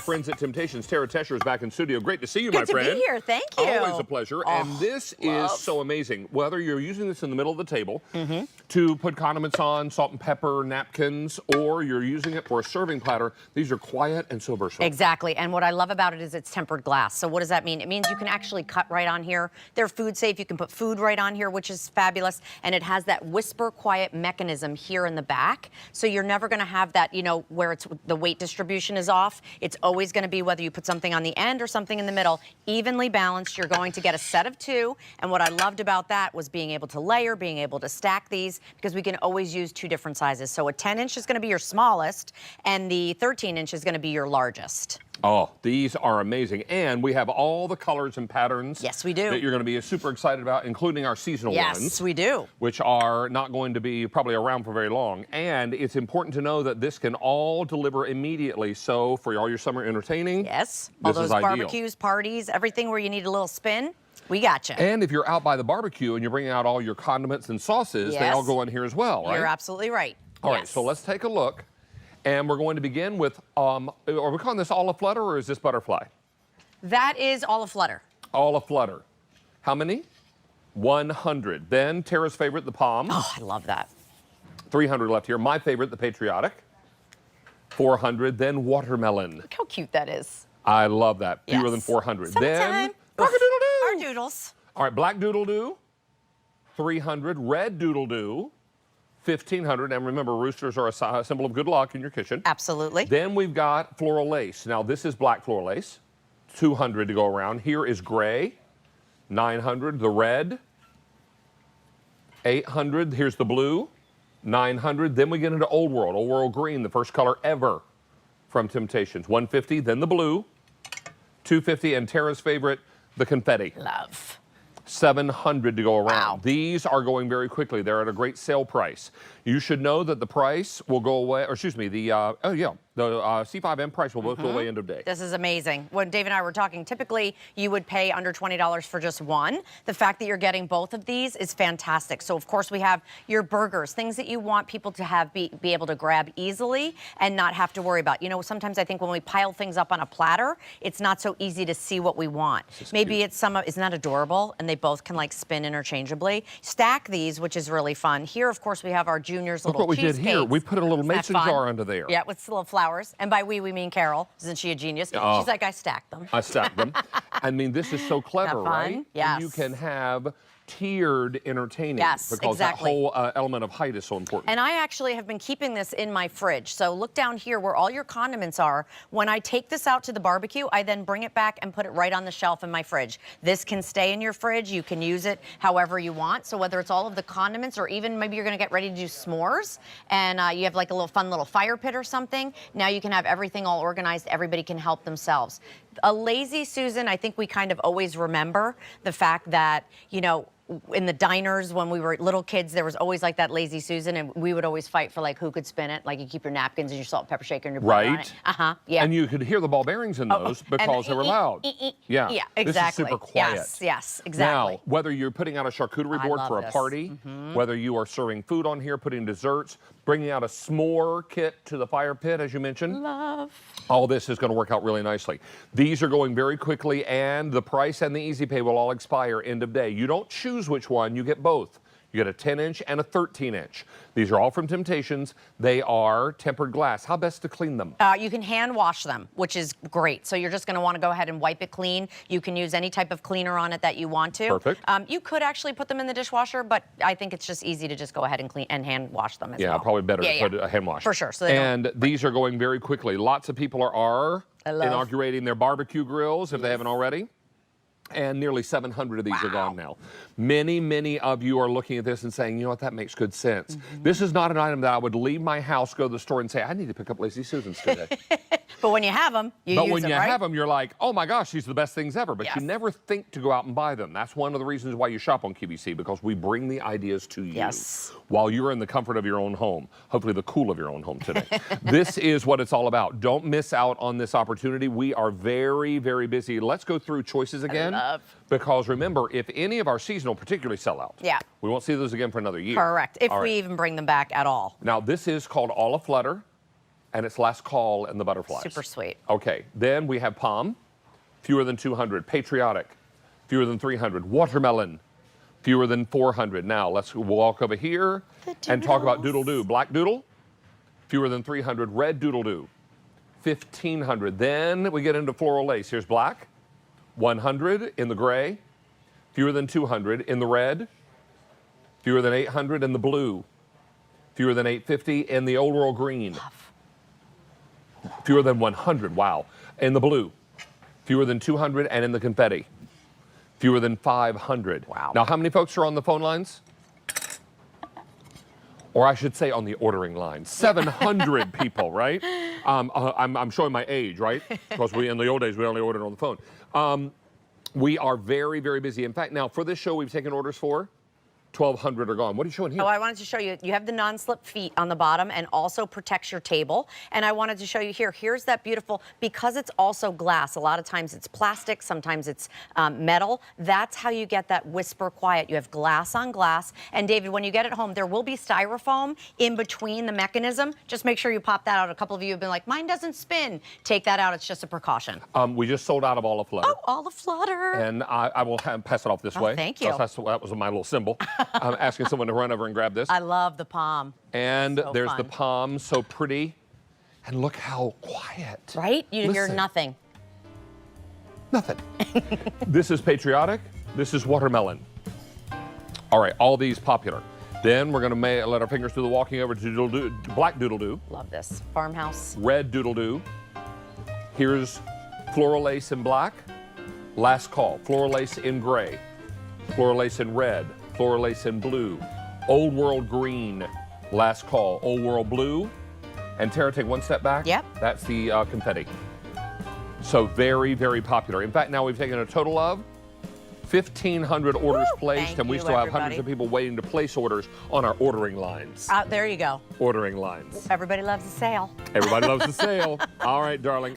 friends at Temp-tations. Tara Tescher is back in studio. Great to see you, my friend. Good to be here. Thank you. Always a pleasure. And this is so amazing. Whether you're using this in the middle of the table to put condiments on, salt and pepper, napkins, or you're using it for a serving platter, these are quiet and so versatile. Exactly. And what I love about it is it's tempered glass. So what does that mean? It means you can actually cut right on here. They're food safe. You can put food right on here, which is fabulous. And it has that whisper quiet mechanism here in the back. So you're never going to have that, you know, where it's the weight distribution is off. It's always going to be whether you put something on the end or something in the middle, evenly balanced. You're going to get a set of two. And what I loved about that was being able to layer, being able to stack these, because we can always use two different sizes. So a 10-inch is going to be your smallest, and the 13-inch is going to be your largest. Oh, these are amazing. And we have all the colors and patterns. Yes, we do. That you're going to be super excited about, including our seasonal ones. Yes, we do. Which are not going to be probably around for very long. And it's important to know that this can all deliver immediately. So for all your summer entertaining, yes, all those barbecues, parties, everything where you need a little spin, we got you. And if you're out by the barbecue and you're bringing out all your condiments and sauces, they all go in here as well, right? You're absolutely right. All right, so let's take a look. And we're going to begin with, are we calling this olive flutter or is this butterfly? That is olive flutter. Olive flutter. How many? 100. Then Tara's favorite, the palm. Oh, I love that. 300 left here. My favorite, the patriotic. 400. Then watermelon. Look how cute that is. I love that. Fewer than 400. Then rockadoodle-doo. Our doodles. All right, black doodle-doo. 300. Red doodle-doo. 1,500, and remember, roosters are a symbol of good luck in your kitchen. Absolutely. Then we've got floral lace. Now, this is black floral lace. 200 to go around. Here is gray. 900, the red. 800, here's the blue. 900, then we get into Old World green, the first color ever from Temp-tations. 150, then the blue. 250, and Tara's favorite, the confetti. Love. 700 to go around. Wow. These are going very quickly. They're at a great sale price. You should know that the price will go away, or excuse me, the C5M price will both go away end of day. This is amazing. When Dave and I were talking, typically you would pay under $20 for just one. The fact that you're getting both of these is fantastic. So of course we have your burgers, things that you want people to have be able to grab easily and not have to worry about. You know, sometimes I think when we pile things up on a platter, it's not so easy to see what we want. Maybe cute. it's isn't that adorable? And they both can like spin interchangeably. Stack these, which is really fun. Here, of course, we have our Junior's Look little what we did here. We put a little mason jar under there. Yeah, with little flowers. And by we mean Carol. Isn't she a genius? She's like, I stacked them. I stacked them. I mean, this is so clever, right? Yes. And you can have tiered entertaining. Yes, because exactly. that whole element of height is so important. And I actually have been keeping this in my fridge. So look down here where all your condiments are. When I take this out to the barbecue, I then bring it back and put it right on the shelf in my fridge. This can stay in your fridge. You can use it however you want. So whether it's all of the condiments or even maybe you're going to get ready to do s'mores and you have like a little fun little fire pit or something, now you can have everything all organized. Everybody can help themselves. A lazy Susan, I think we kind of always remember the fact that, you know, in the diners when we were little kids, there was always like that lazy Susan, and we would always fight for like who could spin it. Like you keep your napkins and your salt and pepper shaker and your butter on it. Yeah. And you could hear the ball bearings in those because they were loud. Yeah, exactly. This is super quiet. Yes, exactly. Now, whether you're putting out a charcuterie board for a party, whether you are serving food on here, putting desserts, bringing out a s'more kit to the fire pit, as you mentioned. Love. All this is going to work out really nicely. These are going very quickly, and the price and the easy pay will all expire end of day. You don't choose which one, you get both. You get a 10-inch and a 13-inch. These are all from Temp-tations. They are tempered glass. How best to clean them? You can hand wash them, which is great. So you're just going to want to go ahead and wipe it clean. You can use any type of cleaner on it that you want to. Perfect. You could actually put them in the dishwasher, but I think it's just easy to just go ahead and clean and hand wash them as well. Yeah, probably better to put a hand wash. For sure. So these are going very quickly. Lots of people are inaugurating their barbecue grills if they haven't already. And nearly 700 of these are gone now. Many, many of you are looking at this and saying, you know what, that makes good sense. This is not an item that I would leave my house, go to the store and say, I need to pick up Lazy Susans today. But when you have them, you use them, But when you right? have them, you're like, oh my gosh, these are the best things ever. But you never think to go out and buy them. That's one of the reasons why you shop on QVC, because we bring the ideas to you while you're in the comfort of your own home, hopefully the cool of your own home today. This is what it's all about. Don't miss out on this opportunity. We are very, very busy. Let's go through choices again. Because remember, if any of our seasonal particularly sell out, we won't see those again for another year. Correct. If we even bring them back at all. Now, this is called olive flutter. and it's last call and the butterflies. Super sweet. Okay, then we have palm, fewer than 200. Patriotic, fewer than 300. Watermelon, fewer than 400. Now let's walk over here and talk about doodle-doo. Black doodle, fewer than 300. Red doodle-doo, 1,500. Then we get into floral lace. Here's black, 100 in the gray, fewer than 200 in the red, fewer than 800 in the blue, fewer than 850 in the old world green, fewer than 100, wow, in the blue, fewer than 200 and in the confetti, fewer than 500. Wow. Now, how many folks are on the phone lines? Or I should say on the ordering line. 700 people, right? I'm showing my age, right? Because in the old days, we only ordered on the phone. We are very, very busy. In fact, now for this show, we've taken orders for 1,200 are gone. What are you showing here? Oh, I wanted to show you. You have the non-slip feet on the bottom and also protects your table. And I wanted to show you here. Here's that beautiful, because it's also glass. A lot of times it's plastic, sometimes it's metal. That's how you get that whisper quiet. You have glass on glass. And David, when you get it home, there will be styrofoam in between the mechanism. Just make sure you pop that out. A couple of you have been like, mine doesn't spin. Take that out. It's just a precaution. We just sold out of all of Flutter. Oh, all the Flutter. And I will pass it off this way. Thank you. That was my little symbol. I'm asking someone to run over and grab this. I love the palm. And So there's fun. the palm, so pretty. And look how quiet. Right? You hear Listen. nothing. Nothing. This is patriotic. This is watermelon. All right, all these popular. Then we're going to let our fingers do the walking over to doodle-doo, black doodle-doo. Love this. Farmhouse. Red doodle-doo. Here's floral lace in black. Last call. Floral lace in gray. Floral lace in red. Floral lace in blue. Old world green. Last call. Old world blue. And Tara, take one step back. Yep. That's the confetti. So very, very popular. In fact, now we've taken a total of 1,500 orders placed, Thank and we you, still have everybody. hundreds of people waiting to place orders on our ordering lines. There you go. Ordering lines. Everybody loves a sale. Everybody loves the sale. All right, darling.